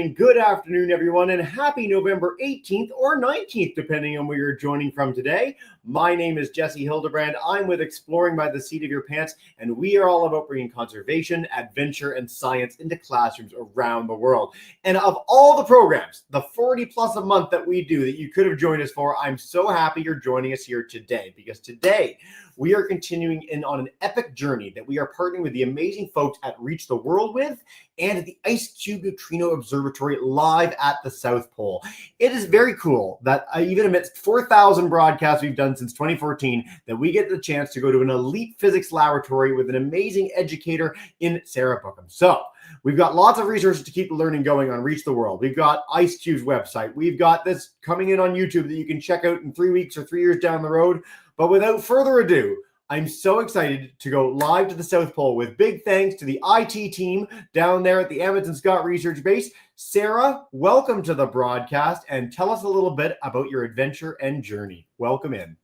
morning, good afternoon, everyone, and happy November 18th or 19th, depending on where you're joining from today. My name is Jesse Hildebrand. I'm with Exploring by the Seat of Your Pants, and we are all about bringing conservation, adventure, and science into classrooms around the world. And of all the programs, the 40 plus a month that we do that you could have joined us for, I'm so happy you're joining us here today, because today we are continuing in on an epic journey that we are partnering with the amazing folks at Reach the World with and at the IceCube Neutrino Observatory live at the South Pole. It is very cool that even amidst 4,000 broadcasts we've done since 2014, that we get the chance to go to an elite physics laboratory with an amazing educator in Sarah Bouckoms. So we've got lots of resources to keep the learning going on Reach the World. We've got IceCube's website. We've got this coming in on YouTube that you can check out in 3 weeks or 3 years down the road. But without further ado, I'm so excited to go live to the South Pole with big thanks to the IT team down there at the Amundsen-Scott Research Base. Sarah, welcome to the broadcast, and tell us a little bit about your adventure and journey. Welcome in.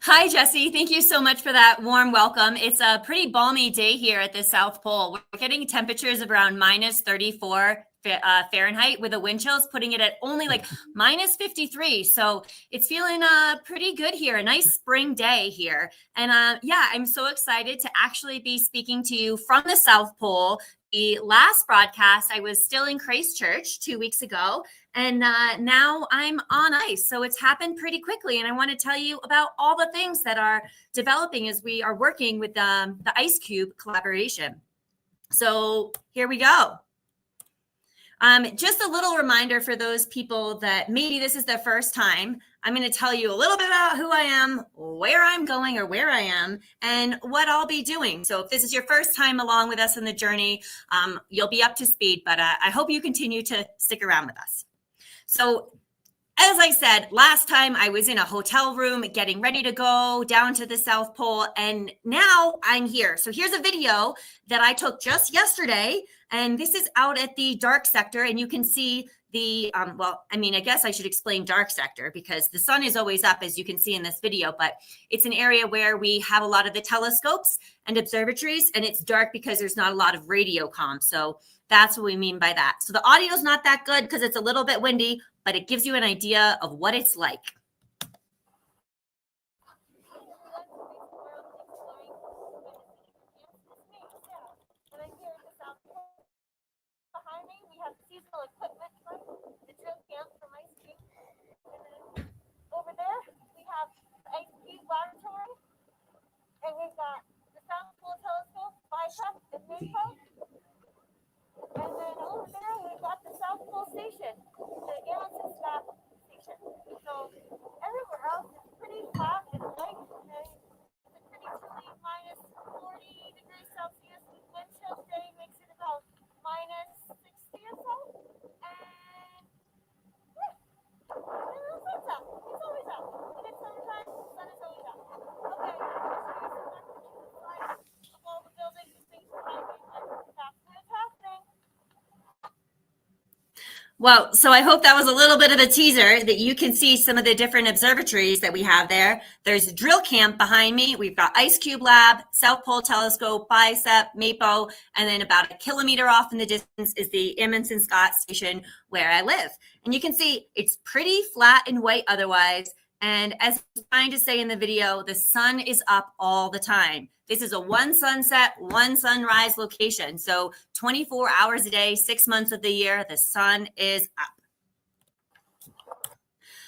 Hi, Jesse. Thank you so much for that warm welcome. It's a pretty balmy day here at the South Pole. We're getting temperatures of around minus 34 Fahrenheit with the wind chills, putting it at only like minus 53. So it's feeling pretty good here. A nice spring day here. And yeah, I'm so excited to actually be speaking to you from the South Pole. The last broadcast, I was still in Christchurch 2 weeks ago, and now I'm on ice. So it's happened pretty quickly. And I want to tell you about all the things that are developing as we are working with the IceCube collaboration. So here we go. Just a little reminder for those people that maybe this is their first time. I'm going to tell you a little bit about who I am, where I'm going or where I am, and what I'll be doing. So if this is your first time along with us on the journey, you'll be up to speed, but I hope you continue to stick around with us. So as I said, last time I was in a hotel room getting ready to go down to the South Pole, and now I'm here. So here's a video that I took just yesterday, and this is out at the dark sector, and you can see the, well, I mean, I guess I should explain dark sector because the sun is always up, as you can see in this video, but it's an area where we have a lot of the telescopes and observatories, and it's dark because there's not a lot of radio comms. So that's what we mean by that. So the audio is not that good because it's a little bit windy, but it gives you an idea of what it's like. Behind me, we have seasonal equipment from the drill camp from IceCube. And then over there, we have the IceCube Laboratory. And we've got the South Pole Telescope, BIPEP, and MAPO. And then over there, we've got the South Pole Station, the Amundsen-Scott Station. So everywhere else is pretty flat and light. And it's a pretty chilly minus 40 degrees Celsius. Wind chill today makes it about minus 60 or so. And yeah, and the sun's out. It's always out. And it's summertime, the sun is always out. Okay, of all the buildings and things behind me, but that's what's happening. Well, so I hope that was a little bit of a teaser that you can see some of the different observatories that we have there. There's a drill camp behind me. We've got IceCube Lab, South Pole Telescope, BIPEP, MAPO, and then about 1 kilometer off in the distance is the Amundsen-Scott Station where I live. And you can see it's pretty flat and white otherwise. And as I was trying to say in the video, the sun is up all the time. This is a one sunset, one sunrise location. So 24 hours a day, 6 months of the year, the sun is up.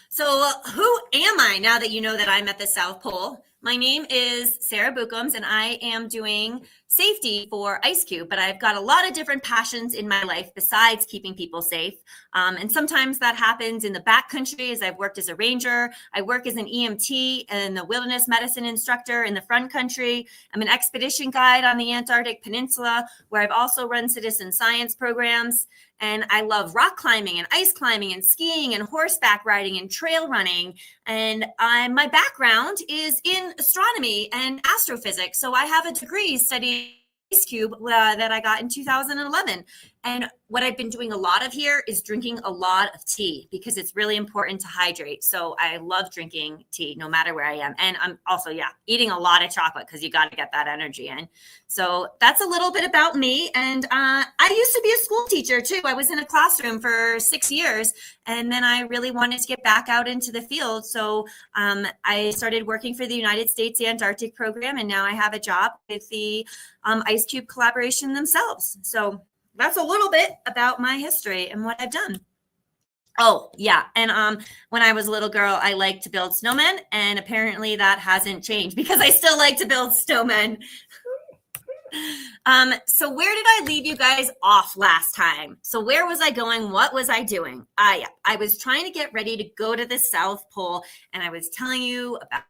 So who am I now that you know that I'm at the South Pole? My name is Sarah Bouckoms, and I am doing safety for IceCube, but I've got a lot of different passions in my life besides keeping people safe. And sometimes that happens in the backcountry as I've worked as a ranger. I work as an EMT and the wilderness medicine instructor in the front country. I'm an expedition guide on the Antarctic Peninsula, where I've also run citizen science programs. And I love rock climbing and ice climbing and skiing and horseback riding and trail running. And my background is in astronomy and astrophysics. So I have a degree studying IceCube that I got in 2011. And what I've been doing a lot of here is drinking a lot of tea because it's really important to hydrate. So I love drinking tea no matter where I am. And I'm also, eating a lot of chocolate because you got to get that energy in. So that's a little bit about me. And I used to be a school teacher too. I was in a classroom for 6 years, and then I really wanted to get back out into the field. So I started working for the United States Antarctic program, and now I have a job with the IceCube collaboration themselves. So that's a little bit about my history and what I've done. Oh, yeah. And when I was a little girl, I liked to build snowmen, and apparently that hasn't changed because I still like to build snowmen. So where did I leave you guys off last time? So where was I going? What was I doing? I was trying to get ready to go to the South Pole, and I was telling you about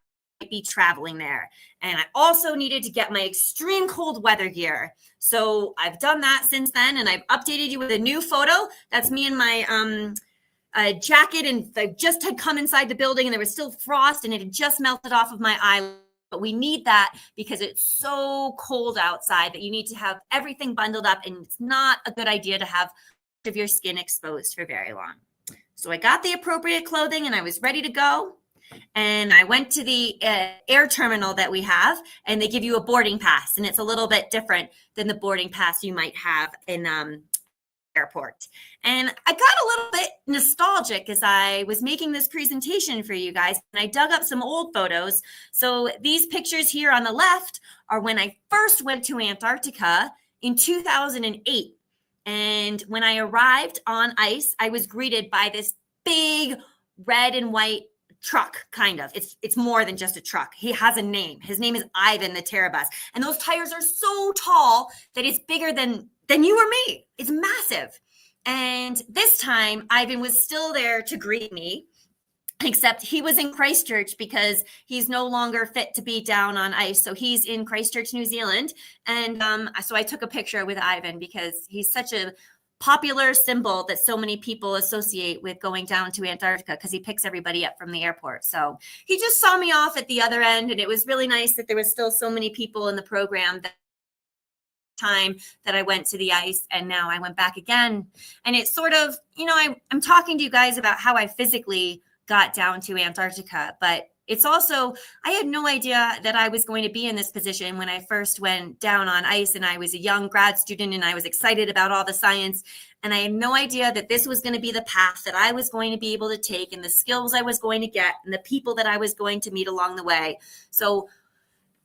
be traveling there. And I also needed to get my extreme cold weather gear. So I've done that since then, and I've updated you with a new photo. That's me in my jacket, and I just had come inside the building and there was still frost and it had just melted off of my eye. But we need that because it's so cold outside that you need to have everything bundled up, and it's not a good idea to have much of your skin exposed for very long. So I got the appropriate clothing and I was ready to go. And I went to the air terminal that we have, and they give you a boarding pass, and it's a little bit different than the boarding pass you might have in airport. And I got a little bit nostalgic as I was making this presentation for you guys, and I dug up some old photos. So these pictures here on the left are when I first went to Antarctica in 2008. And when I arrived on ice, I was greeted by this big red and white truck, kind of. It's more than just a truck. He has a name. His name is Ivan the Terabus. And those tires are so tall that it's bigger than you or me. It's massive. And this time, Ivan was still there to greet me, except he was in Christchurch because he's no longer fit to be down on ice. So he's in Christchurch, New Zealand. And so I took a picture with Ivan because he's such a popular symbol that so many people associate with going down to Antarctica because he picks everybody up from the airport. So he just saw me off at the other end, and it was really nice that there was still so many people in the program that time that I went to the ice, and now I went back again. And it's sort of, I'm talking to you guys about how I physically got down to Antarctica, but it's also, I had no idea that I was going to be in this position when I first went down on ice, and I was a young grad student and I was excited about all the science. And I had no idea that this was going to be the path that I was going to be able to take, and the skills I was going to get, and the people that I was going to meet along the way. So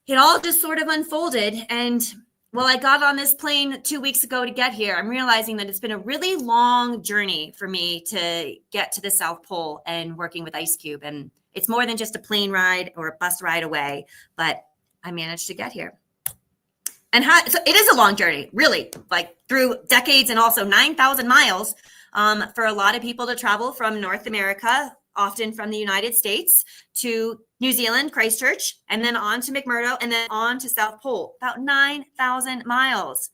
it all just sort of unfolded. And well, I got on this plane 2 weeks ago to get here. I'm realizing that it's been a really long journey for me to get to the South Pole and working with IceCube. And it's more than just a plane ride or a bus ride away, but I managed to get here. And so it is a long journey, really, like through decades, and also 9,000 miles for a lot of people to travel from North America, often from the United States, to New Zealand, Christchurch, and then on to McMurdo, and then on to South Pole, about 9,000 miles.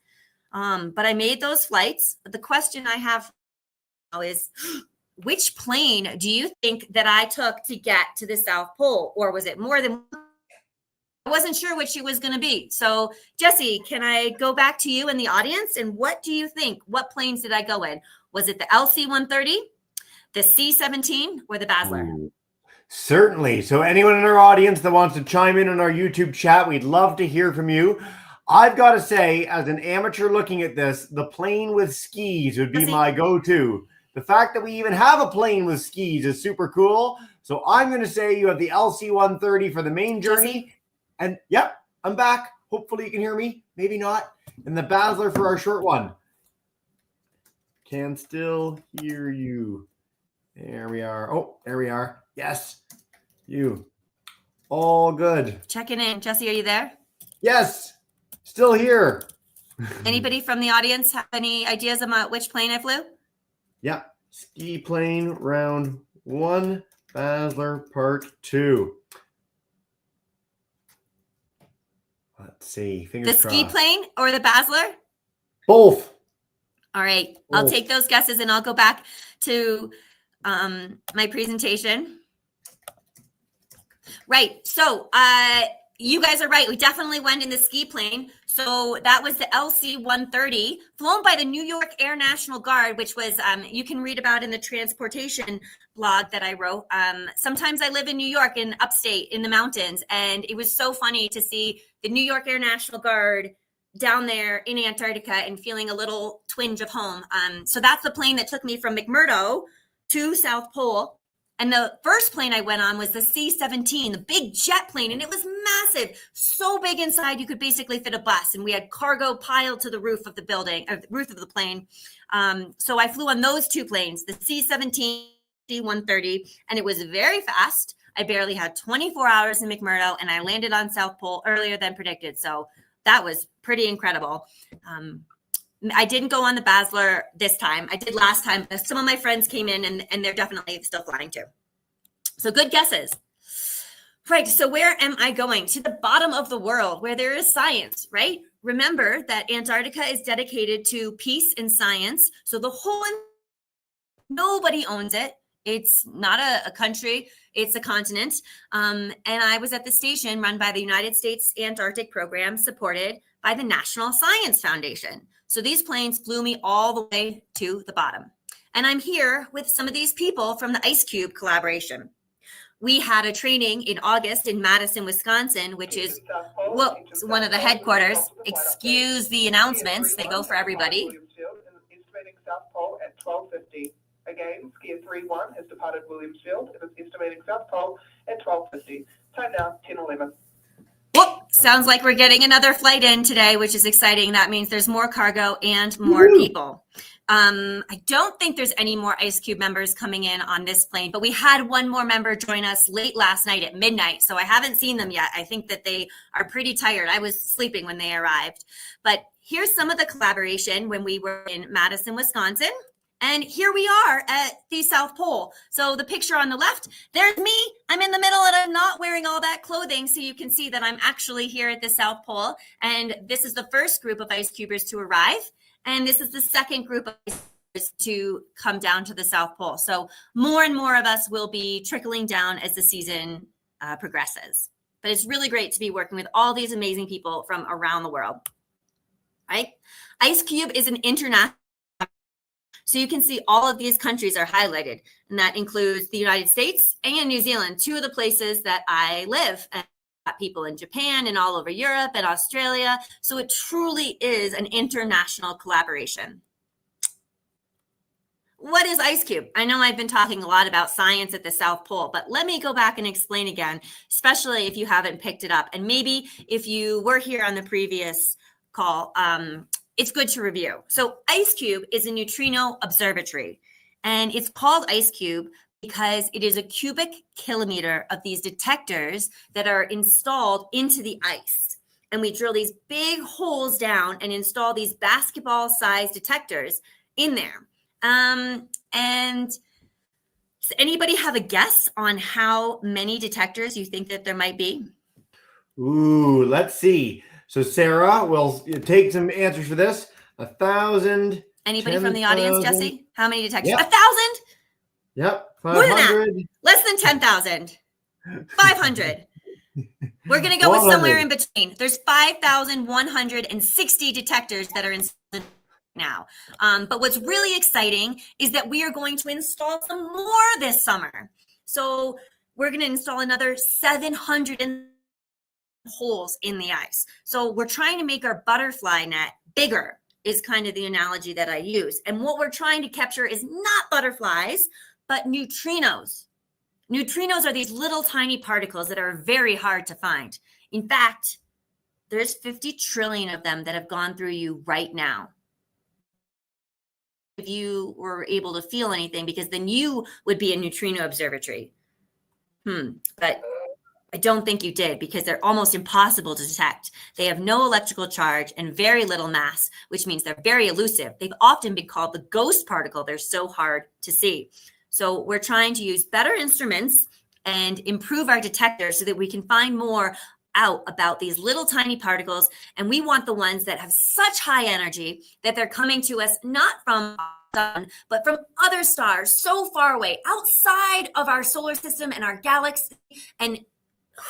But I made those flights. But the question I have now is, which plane do you think that I took to get to the South Pole? Or was it more than one? I wasn't sure which it was going to be. So, Jesse, can I go back to you in the audience? And what do you think? What planes did I go in? Was it the LC-130, the C-17, or the Basler? Certainly. So anyone in our audience that wants to chime in on our YouTube chat, we'd love to hear from you. I've got to say, as an amateur looking at this, the plane with skis would be my go-to. The fact that we even have a plane with skis is super cool. So I'm going to say you have the LC-130 for the main journey. And yep, I'm back. Hopefully you can hear me. Maybe not. And the Basler for our short one. Can still hear you. There we are. Oh, there we are. Yes. You. All good. Checking in. Jesse, are you there? Yes. Still here. Anybody from the audience have any ideas about which plane I flew? Yeah. Ski plane round 1, Basler part 2. Let's see. Fingers crossed. The ski plane or the Basler? Both. All right. I'll take those guesses and I'll go back to my presentation. Right. So you guys are right. We definitely went in the ski plane. So that was the LC-130, flown by the New York Air National Guard, which was, you can read about in the transportation blog that I wrote. Sometimes I live in New York, in upstate, in the mountains, and it was so funny to see the New York Air National Guard down there in Antarctica and feeling a little twinge of home. So that's the plane that took me from McMurdo to South Pole. And the first plane I went on was the C-17, the big jet plane, and it was massive, so big inside you could basically fit a bus. And we had cargo piled to the roof of the building, or the roof of the plane. So I flew on those two planes, the C-17, C-130, and it was very fast. I barely had 24 hours in McMurdo, and I landed on South Pole earlier than predicted. So that was pretty incredible. I didn't go on the Basler this time. I did last time. Some of my friends came in and they're definitely still flying too. So good guesses. Right, so where am I going? To the bottom of the world where there is science, right? Remember that Antarctica is dedicated to peace and science. So the whole, nobody owns it. It's not a country, it's a continent. And I was at the station run by the United States Antarctic Program, supported by the National Science Foundation. So these planes flew me all the way to the bottom. And I'm here with some of these people from the IceCube collaboration. We had a training in August in Madison, Wisconsin, which is one of the headquarters. Excuse the announcements, they go for everybody. Estimating South Pole at 12:50. Again, skier 3-1 has departed Williamsfield and is estimating South Pole at 12:50. Time now, 10:11. Whoop, sounds like we're getting another flight in today, which is exciting. That means there's more cargo and more people. I don't think there's any more IceCube members coming in on this plane, but we had one more member join us late last night at midnight, so I haven't seen them yet. I think that they are pretty tired. I was sleeping when they arrived. But here's some of the collaboration when we were in Madison, Wisconsin. And here we are at the South Pole. So the picture on the left, there's me. I'm in the middle and I'm not wearing all that clothing. So you can see that I'm actually here at the South Pole. And this is the first group of IceCubers to arrive. And this is the second group of IceCubers to come down to the South Pole. So more and more of us will be trickling down as the season progresses. But it's really great to be working with all these amazing people from around the world. Right? IceCube is an international. So you can see all of these countries are highlighted, and that includes the United States and New Zealand, two of the places that I live. And got people in Japan and all over Europe and Australia. So it truly is an international collaboration. What is IceCube? I know I've been talking a lot about science at the South Pole, but let me go back and explain again, especially if you haven't picked it up. And maybe if you were here on the previous call, it's good to review. So IceCube is a neutrino observatory, and it's called IceCube because it is a cubic kilometer of these detectors that are installed into the ice. And we drill these big holes down and install these basketball-sized detectors in there. And does anybody have a guess on how many detectors you think that there might be? Ooh, let's see. So Sarah will take some answers for this. 1,000. Anybody from the audience, Jesse? How many detectors? Yep. 1,000? Yep. More than 500. that. Less than 10,000. 500. We're going to go with somewhere in between. There's 5,160 detectors that are installed now. But what's really exciting is that we are going to install some more this summer. So we're going to install another 700 holes in the ice. So we're trying to make our butterfly net bigger, is kind of the analogy that I use. And what we're trying to capture is not butterflies, but neutrinos. Neutrinos are these little tiny particles that are very hard to find. In fact, there's 50 trillion of them that have gone through you right now. If you were able to feel anything, because then you would be a neutrino observatory. But I don't think you did, because they're almost impossible to detect. They have no electrical charge and very little mass, which means they're very elusive. They've often been called the ghost particle. They're so hard to see. So we're trying to use better instruments and improve our detectors so that we can find more out about these little tiny particles. And we want the ones that have such high energy that they're coming to us not from the sun, but from other stars so far away, outside of our solar system and our galaxy. And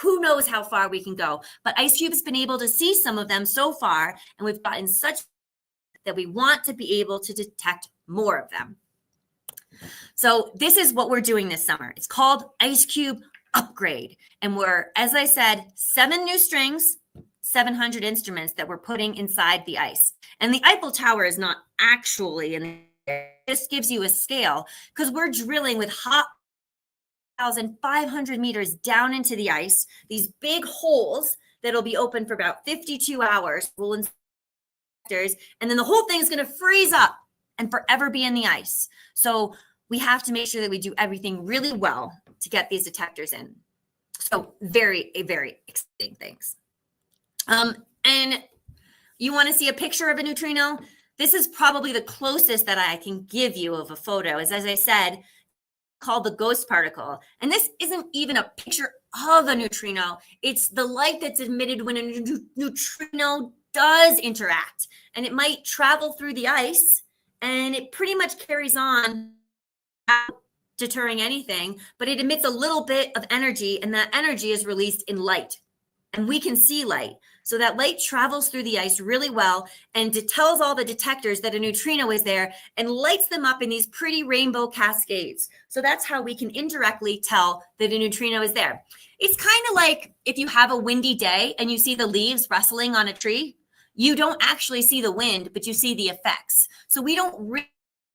who knows how far we can go. But IceCube's been able to see some of them so far, and we've gotten such that we want to be able to detect more of them. So this is what we're doing this summer. It's called IceCube Upgrade. And we're, as I said, 7 new strings, 700 instruments that we're putting inside the ice. And the Eiffel Tower is not actually in there. This gives you a scale because we're drilling with hot 1,500 meters down into the ice, these big holes that'll be open for about 52 hours. And then the whole thing is going to freeze up and forever be in the ice. So we have to make sure that we do everything really well to get these detectors in. So very exciting things. And you want to see a picture of a neutrino? This is probably the closest that I can give you of a photo. As I said, called the ghost particle. And this isn't even a picture of a neutrino. It's the light that's emitted when a neutrino does interact. And it might travel through the ice, and it pretty much carries on without deterring anything, but it emits a little bit of energy, and that energy is released in light. And we can see light. So that light travels through the ice really well and tells all the detectors that a neutrino is there and lights them up in these pretty rainbow cascades. So that's how we can indirectly tell that a neutrino is there. It's kind of like if you have a windy day and you see the leaves rustling on a tree, you don't actually see the wind, but you see the effects. So we don't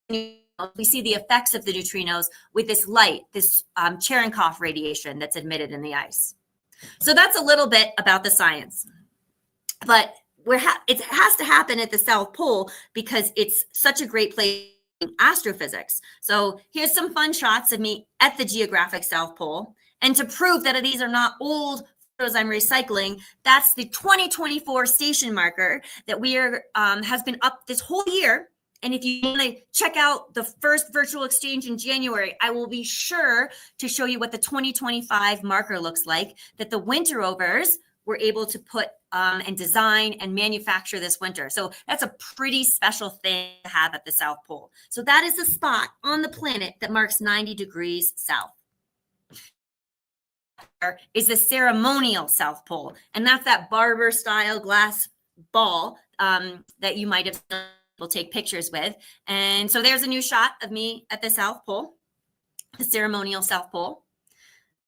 really, we see the effects of the neutrinos with this light, this Cherenkov radiation that's emitted in the ice. So that's a little bit about the science. But it has to happen at the South Pole because it's such a great place in astrophysics. So here's some fun shots of me at the geographic South Pole. And to prove that these are not old photos I'm recycling, that's the 2024 station marker that has been up this whole year. And if you want to check out the first virtual exchange in January, I will be sure to show you what the 2025 marker looks like, that the winter rovers were able to put and design and manufacture this winter. So that's a pretty special thing to have at the South Pole. So that is the spot on the planet that marks 90 degrees south. Is the ceremonial South Pole. And that's that barber style glass ball that you might have seen people take pictures with. And so there's a new shot of me at the South Pole, the ceremonial South Pole.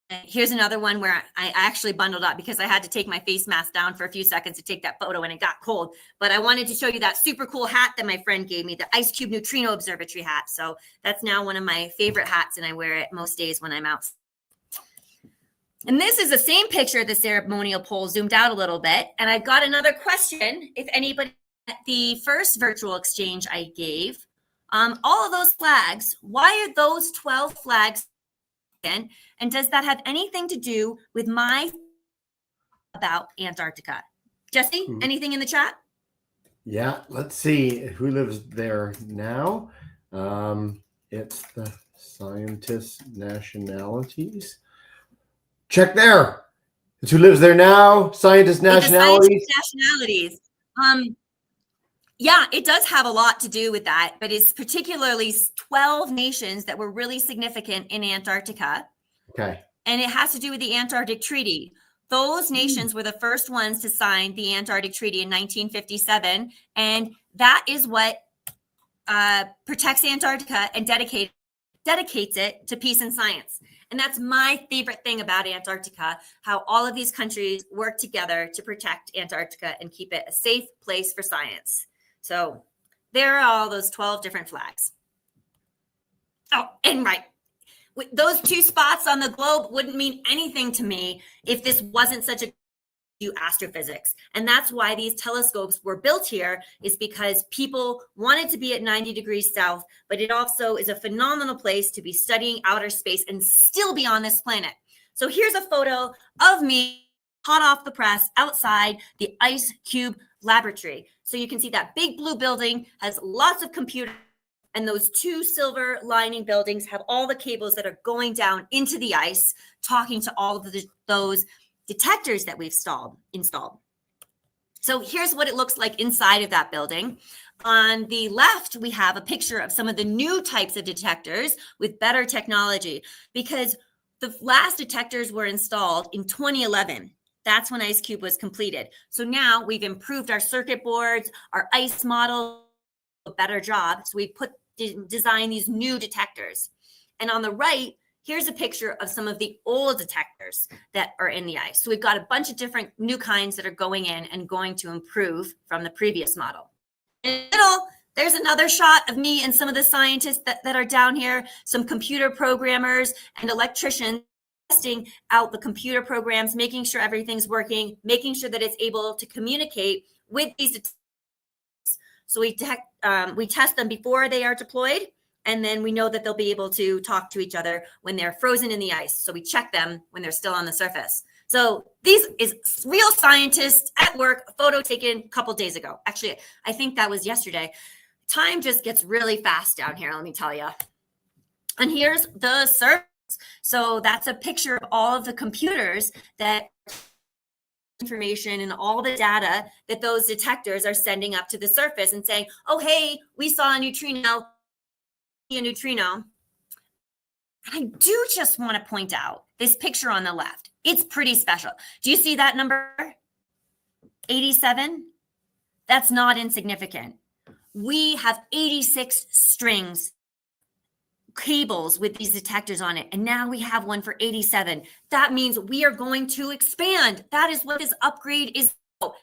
And here's another one where I actually bundled up because I had to take my face mask down for a few seconds to take that photo and it got cold. But I wanted to show you that super cool hat that my friend gave me, the IceCube Neutrino Observatory hat. So that's now one of my favorite hats, and I wear it most days when I'm out. And this is the same picture of the ceremonial pole zoomed out a little bit. And I've got another question. If anybody at the first virtual exchange I gave, all of those flags, why are those 12 flags in? And does that have anything to do with about Antarctica? Jesse, anything in the chat? Yeah, let's see who lives there now. It's the scientists' nationalities. Check there. It's who lives there now. Scientist nationalities. Nationalities. Yeah, it does have a lot to do with that, but it's particularly 12 nations that were really significant in Antarctica. Okay. And it has to do with the Antarctic Treaty. Those nations were the first ones to sign the Antarctic Treaty in 1957. And that is what protects Antarctica and dedicates it to peace and science. And that's my favorite thing about Antarctica, how all of these countries work together to protect Antarctica and keep it a safe place for science. So there are all those 12 different flags. Oh, and right. Those 2 spots on the globe wouldn't mean anything to me if this wasn't such a astrophysics. And that's why these telescopes were built here, is because people wanted to be at 90 degrees south, but it also is a phenomenal place to be studying outer space and still be on this planet. So here's a photo of me hot off the press outside the IceCube laboratory. So you can see that big blue building has lots of computers, and those 2 silver lining buildings have all the cables that are going down into the ice, talking to all of those detectors that we've installed. So here's what it looks like inside of that building. On the left, we have a picture of some of the new types of detectors with better technology, because The last detectors were installed in 2011. That's when IceCube was completed. So now we've improved our circuit boards, our ice model, a better job. So we designed these new detectors. And on the right, here's a picture of some of the old detectors that are in the ice. So we've got a bunch of different new kinds that are going in and going to improve from the previous model. In the middle, there's another shot of me and some of the scientists that are down here, some computer programmers and electricians testing out the computer programs, making sure everything's working, making sure that it's able to communicate with these detectors. So we test them before they are deployed, and then we know that they'll be able to talk to each other when they're frozen in the ice. So we check them when they're still on the surface. So these is real scientists at work, a photo taken a couple days ago. Actually, I think that was yesterday. Time just gets really fast down here, let me tell you. And here's the surface. So that's a picture of all of the computers that information and all the data that those detectors are sending up to the surface and saying, oh, hey, we saw a neutrino. I do just want to point out this picture on the left. It's pretty special. Do you see that number? 87? That's not insignificant. We have 86 strings, cables with these detectors on it, and now we have one for 87. That means we are going to expand. That is what this upgrade is.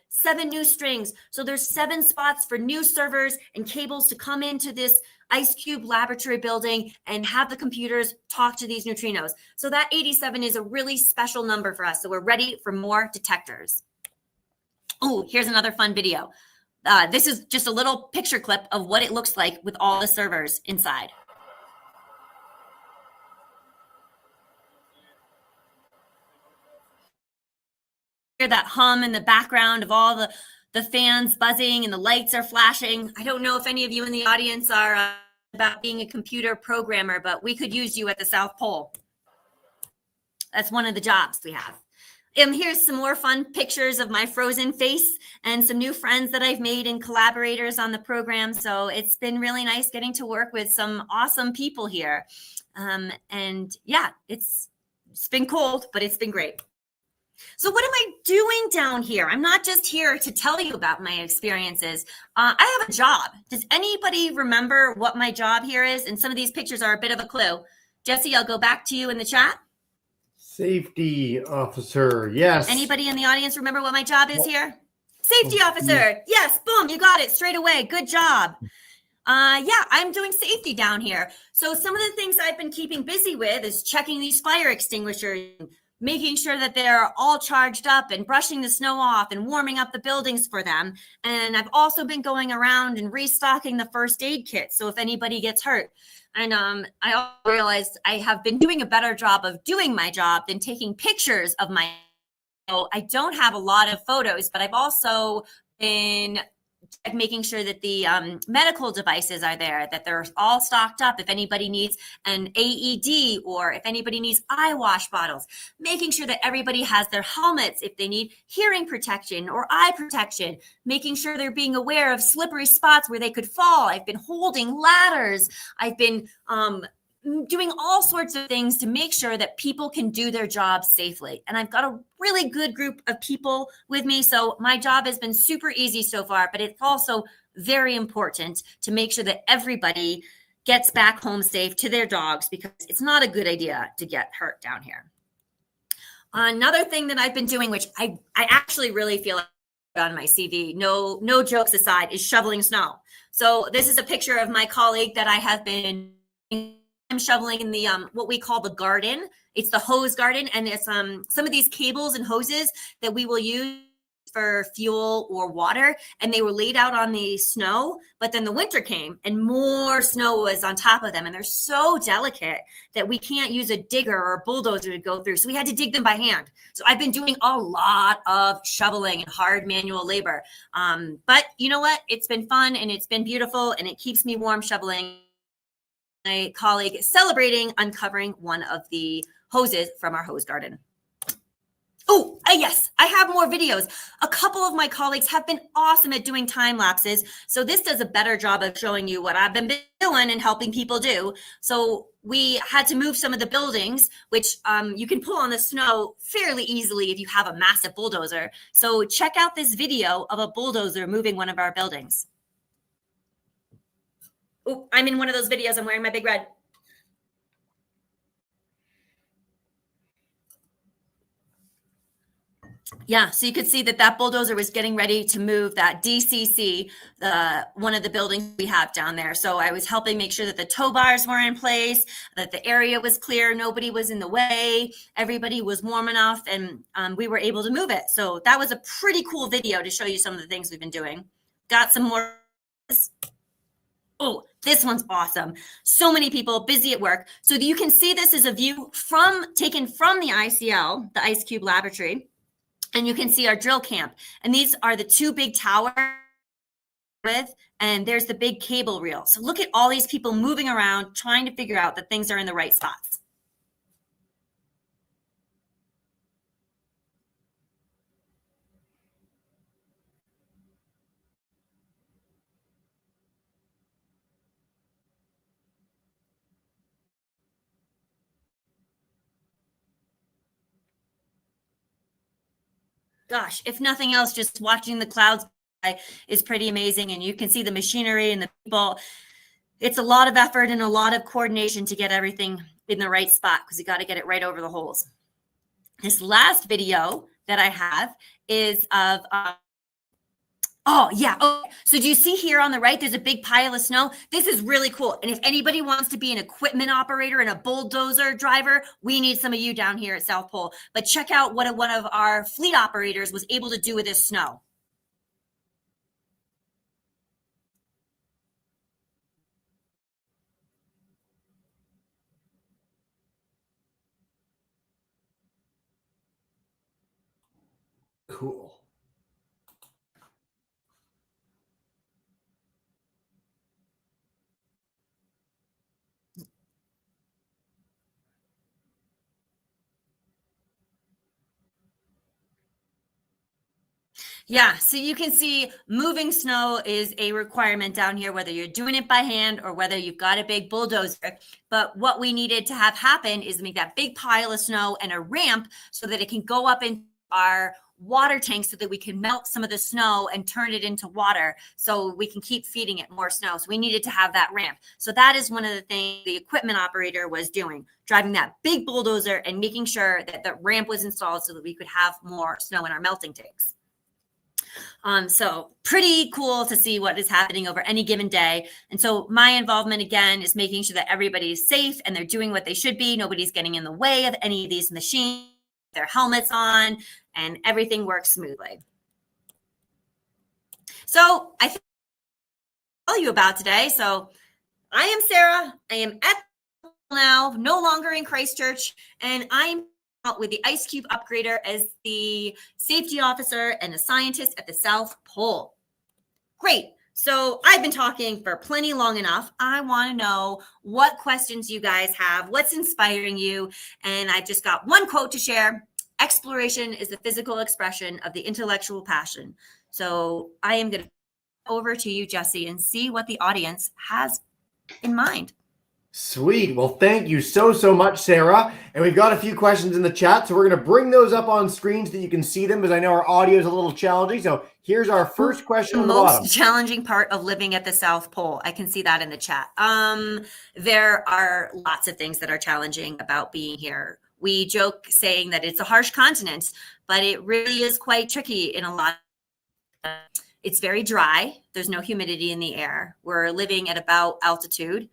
7 new strings. So there's 7 spots for new servers and cables to come into this IceCube laboratory building and have the computers talk to these neutrinos. So that 87 is a really special number for us. So we're ready for more detectors. Oh, here's another fun video. This is just a little picture clip of what it looks like with all the servers inside. Hear that hum in the background of all the fans buzzing and the lights are flashing. I don't know if any of you in the audience are about being a computer programmer, but we could use you at the South Pole. That's one of the jobs we have. And here's some more fun pictures of my frozen face and some new friends that I've made and collaborators on the program. So it's been really nice getting to work with some awesome people here. And yeah, it's been cold, but it's been great. So what am I doing down here? I'm not just here to tell you about my experiences. I have a job. Does anybody remember what my job here is? And some of these pictures are a bit of a clue. Jesse, I'll go back to you in the chat. Safety officer, yes. Anybody in the audience remember what my job is here? Safety officer, yes, boom, you got it straight away. Good job. Yeah, I'm doing safety down here. So some of the things I've been keeping busy with is checking these fire extinguishers, making sure that they're all charged up and brushing the snow off and warming up the buildings for them. And I've also been going around and restocking the first aid kit. So if anybody gets hurt. And I also realized I have been doing a better job of doing my job than taking pictures of my. So I don't have a lot of photos, but I've also been making sure that the medical devices are there, that they're all stocked up if anybody needs an AED or if anybody needs eye wash bottles, making sure that everybody has their helmets if they need hearing protection or eye protection, making sure they're being aware of slippery spots where they could fall. I've been holding ladders. I've been doing all sorts of things to make sure that people can do their job safely. And I've got a really good group of people with me. So my job has been super easy so far, but it's also very important to make sure that everybody gets back home safe to their dogs, because it's not a good idea to get hurt down here. Another thing that I've been doing, which I actually really feel like on my CV, no jokes aside, is shoveling snow. So this is a picture of my colleague that I have been shoveling in the what we call the garden. It's the hose garden, and it's some of these cables and hoses that we will use for fuel or water, and they were laid out on the snow, but then the winter came and more snow was on top of them, and they're so delicate that we can't use a digger or a bulldozer to go through, so we had to dig them by hand. So I've been doing a lot of shoveling and hard manual labor, but you know what, it's been fun and it's been beautiful and it keeps me warm shoveling. My colleague is celebrating uncovering one of the hoses from our hose garden. Oh, yes, I have more videos. A couple of my colleagues have been awesome at doing time lapses. So this does a better job of showing you what I've been doing and helping people do. So we had to move some of the buildings, which you can pull on the snow fairly easily if you have a massive bulldozer. So check out this video of a bulldozer moving one of our buildings. Oh, I'm in one of those videos. I'm wearing my big red. Yeah, so you could see that bulldozer was getting ready to move that DCC, one of the buildings we have down there. So I was helping make sure that the tow bars were in place, that the area was clear, nobody was in the way, everybody was warm enough, and we were able to move it. So that was a pretty cool video to show you some of the things we've been doing. Got some more. Oh, this one's awesome. So many people busy at work. So you can see this is a view taken from the ICL, the IceCube Laboratory. And you can see our drill camp. And these are the two big towers and there's the big cable reel. So look at all these people moving around, trying to figure out that things are in the right spots. Gosh, if nothing else, just watching the clouds is pretty amazing. And you can see the machinery and the people. It's a lot of effort and a lot of coordination to get everything in the right spot because you got to get it right over the holes. This last video that I have is of, so do you see here on the right, there's a big pile of snow. This is really cool. And if anybody wants to be an equipment operator and a bulldozer driver, we need some of you down here at South Pole. But check out what one of our fleet operators was able to do with this snow. Cool. Yeah, so you can see moving snow is a requirement down here, whether you're doing it by hand or whether you've got a big bulldozer. But what we needed to have happen is make that big pile of snow and a ramp so that it can go up in our water tank so that we can melt some of the snow and turn it into water so we can keep feeding it more snow. So we needed to have that ramp. So that is one of the things the equipment operator was doing, driving that big bulldozer and making sure that the ramp was installed so that we could have more snow in our melting tanks. So pretty cool to see what is happening over any given day. And so my involvement again is making sure that everybody's safe and they're doing what they should be. Nobody's getting in the way of any of these machines, their helmets on, and everything works smoothly. So I think I'll tell you about today. So I am Sarah. I am at now, no longer in Christchurch, and I'm with the IceCube Upgrader as the safety officer and a scientist at the South Pole. Great. So I've been talking for plenty long enough. I want to know what questions you guys have, what's inspiring you. And I've just got one quote to share. Exploration is the physical expression of the intellectual passion. So I am going to over to you, Jesse, and see what the audience has in mind. Sweet. Well, thank you so much, Sarah. And we've got a few questions in the chat, so we're going to bring those up on screen so that you can see them, because I know our audio is a little challenging. So here's our first question on the bottom. Most challenging part of living at the South Pole. I can see that in the chat. There are lots of things that are challenging about being here. We joke saying that it's a harsh continent, but it really is quite tricky in a lot. It's very dry. There's no humidity in the air. We're living at about altitude.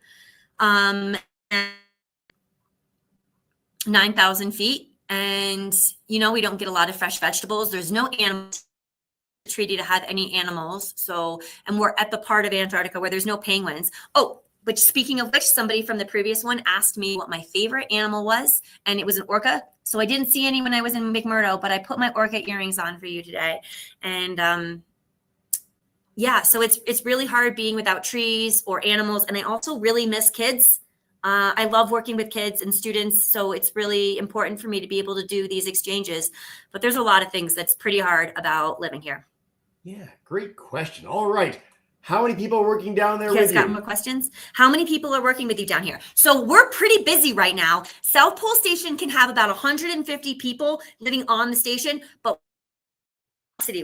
9,000 feet. And, you know, we don't get a lot of fresh vegetables. There's no animal treaty to have any animals. So, and we're at the part of Antarctica where there's no penguins. Oh, which speaking of which, somebody from the previous one asked me what my favorite animal was, and it was an orca. So I didn't see any when I was in McMurdo, but I put my orca earrings on for you today. And, yeah, so it's really hard being without trees or animals. And I also really miss kids. I love working with kids and students, so it's really important for me to be able to do these exchanges. But there's a lot of things that's pretty hard about living here. Yeah, great question. All right. How many people are working down there You guys with got you? more questions? How many people are working with you down here? So we're pretty busy right now. South Pole Station can have about 150 people living on the station, but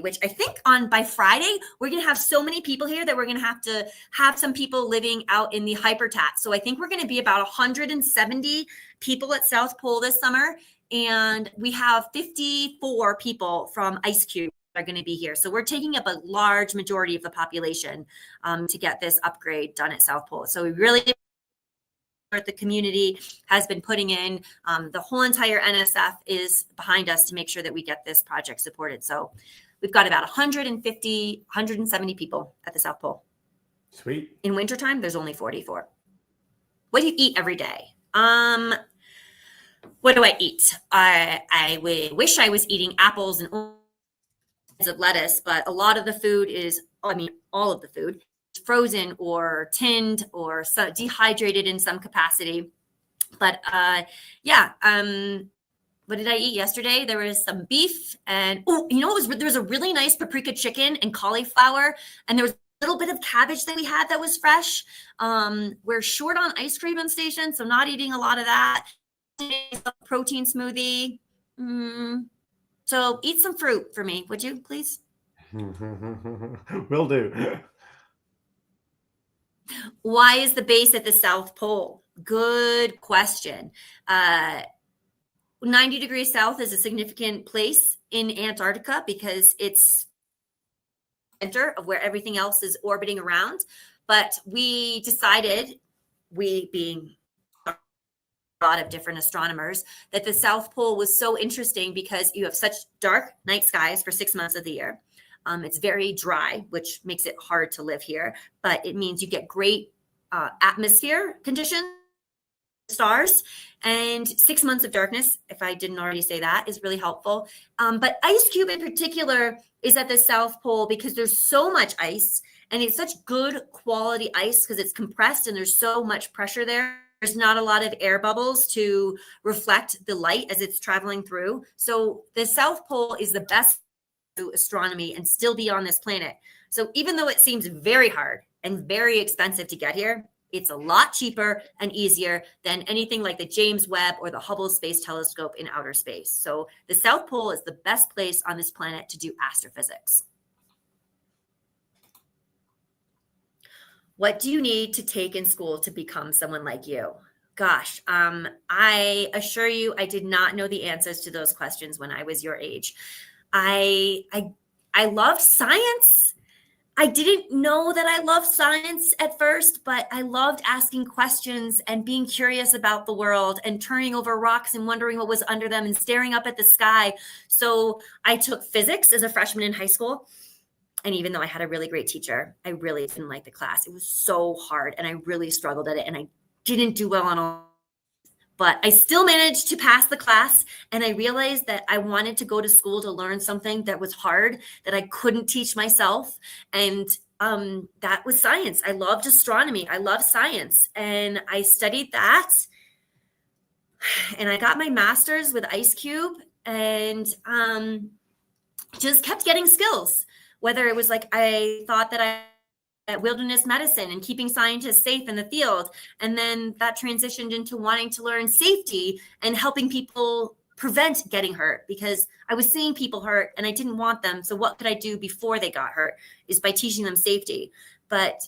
which I think by Friday, we're going to have so many people here that we're going to have some people living out in the hypertat. So I think we're going to be about 170 people at South Pole this summer. And we have 54 people from IceCube are going to be here. So we're taking up a large majority of the population to get this upgrade done at South Pole. So we really the community has been putting in. The whole entire NSF is behind us to make sure that we get this project supported. So we've got about 150, 170 people at the South Pole. Sweet. In wintertime, there's only 44. What do you eat every day? What do I eat? I wish I was eating apples and of lettuce, but a lot of the food is, all of the food frozen or tinned or dehydrated in some capacity. But what did I eat yesterday? There was some beef and there was a really nice paprika chicken and cauliflower, and there was a little bit of cabbage that we had that was fresh. We're short on ice cream on station, so not eating a lot of that. Protein smoothie. So eat some fruit for me, would you please? Will do. Why is the base at the South Pole? Good question. 90 degrees south is a significant place in Antarctica because it's center of where everything else is orbiting around. But we decided, we being a lot of different astronomers, that the South Pole was so interesting because you have such dark night skies for 6 months of the year. It's very dry, which makes it hard to live here, but it means you get great atmosphere conditions, stars, and 6 months of darkness, if I didn't already say that, is really helpful. But IceCube in particular is at the South Pole because there's so much ice, and it's such good quality ice because it's compressed and there's so much pressure there. There's not a lot of air bubbles to reflect the light as it's traveling through. So the South Pole is the best astronomy and still be on this planet. So even though it seems very hard and very expensive to get here, it's a lot cheaper and easier than anything like the James Webb or the Hubble Space Telescope in outer space. So the South Pole is the best place on this planet to do astrophysics. What do you need to take in school to become someone like you? Gosh, I assure you, I did not know the answers to those questions when I was your age. I love science. I didn't know that I loved science at first, but I loved asking questions and being curious about the world and turning over rocks and wondering what was under them and staring up at the sky. So I took physics as a freshman in high school. And even though I had a really great teacher, I really didn't like the class. It was so hard and I really struggled at it and I didn't do well on all. But I still managed to pass the class, and I realized that I wanted to go to school to learn something that was hard, that I couldn't teach myself. And that was science. I loved astronomy. I love science. And I studied that. And I got my master's with IceCube and just kept getting skills. Whether it was like I thought that I at wilderness medicine and keeping scientists safe in the field. And then that transitioned into wanting to learn safety and helping people prevent getting hurt because I was seeing people hurt and I didn't want them. So what could I do before they got hurt is by teaching them safety. But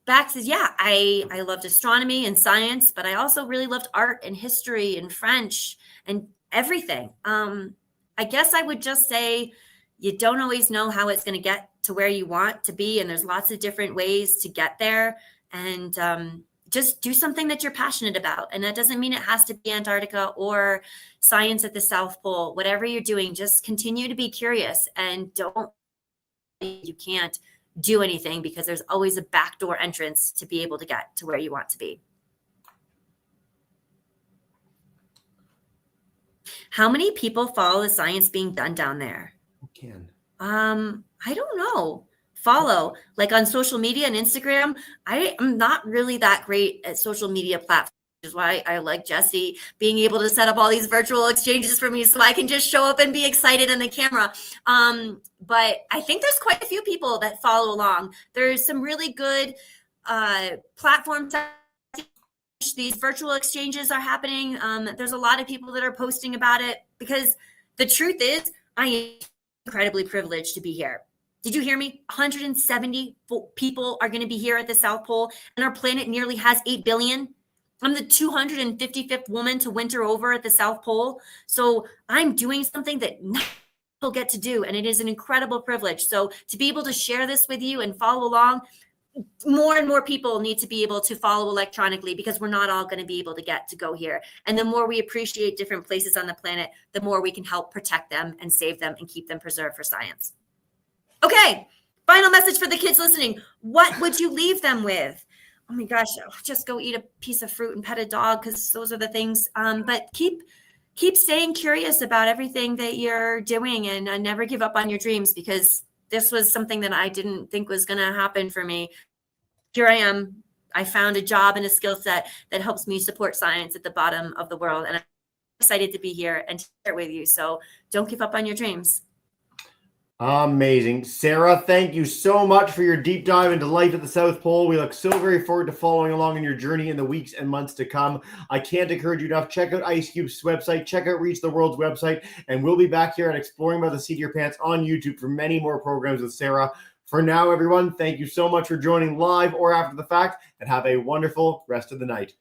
back says, yeah, I loved astronomy and science, but I also really loved art and history and French and everything. I guess I would just say, you don't always know how it's going to get to where you want to be. And there's lots of different ways to get there. And just do something that you're passionate about. And that doesn't mean it has to be Antarctica or science at the South Pole. Whatever you're doing, just continue to be curious and you can't do anything because there's always a backdoor entrance to be able to get to where you want to be. How many people follow the science being done down there? Can. I don't know. Follow, like on social media and Instagram. I am not really that great at social media platforms. is why I like Jesse being able to set up all these virtual exchanges for me so I can just show up and be excited on the camera. But I think there's quite a few people that follow along. There's some really good platforms. These virtual exchanges are happening. There's a lot of people that are posting about it because the truth is I am incredibly privileged to be here. Did you hear me? 170 people are going to be here at the South Pole, and our planet nearly has 8 billion. I'm the 255th woman to winter over at the South Pole. So I'm doing something that not people get to do, and it is an incredible privilege. So to be able to share this with you and follow along, more and more people need to be able to follow electronically because we're not all going to be able to get to go here. And the more we appreciate different places on the planet, the more we can help protect them and save them and keep them preserved for science. Okay, final message for the kids listening. What would you leave them with? Oh my gosh, just go eat a piece of fruit and pet a dog because those are the things. But keep staying curious about everything that you're doing and never give up on your dreams because this was something that I didn't think was going to happen for me. Here I am. I found a job and a skill set that helps me support science at the bottom of the world. And I'm excited to be here and to share it with you. So don't give up on your dreams. Amazing. Sarah, thank you so much for your deep dive into life at the South Pole. We look so very forward to following along in your journey in the weeks and months to come. I can't encourage you enough. Check out IceCube's website. Check out Reach the World's website. And we'll be back here at Exploring by the Seat of Your Pants on YouTube for many more programs with Sarah. For now, everyone, thank you so much for joining live or after the fact, and have a wonderful rest of the night.